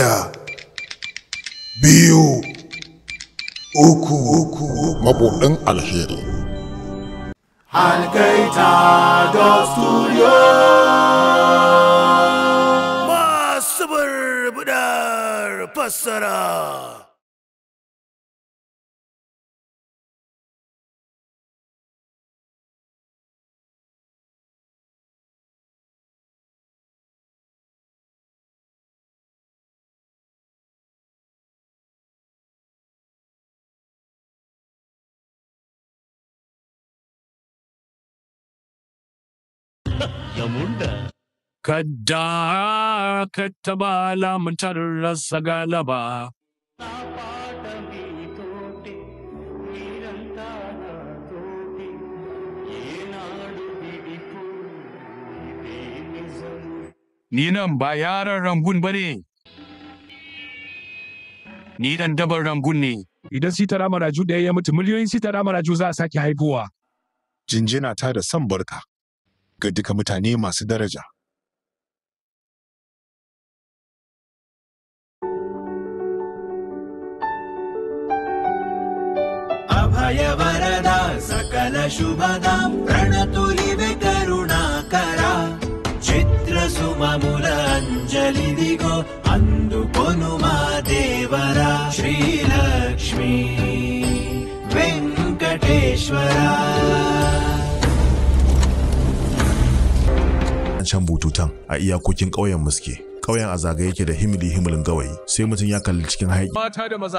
ɗaya, biyu, uku. Mabuɗin alheri. Algaita Studio. Masu burbudar fassara. Kada ka taɓa lamuntar rasa galaba. Ni nan ba yaran rangun ba ne. Ni dan dabar rangun ne. Idan sitara maraju ɗaya ya mutu, miliyoyin sitara maraju za a sake haifuwa. Jinjina ta da san barka ga duka mutane masu daraja. Abhaya Varada Sakala Shubhada Pranatulive Karunakara Chitra Sumamula Anjali Digo Andukonuma Devara Shri Lakshmi Venkateshwara. Can bututan a iyakokin ƙauyen muske. Ƙauyen a zagaye yake da himilin gawayi, sai mutum ya kalli cikin haiki. Mata da maza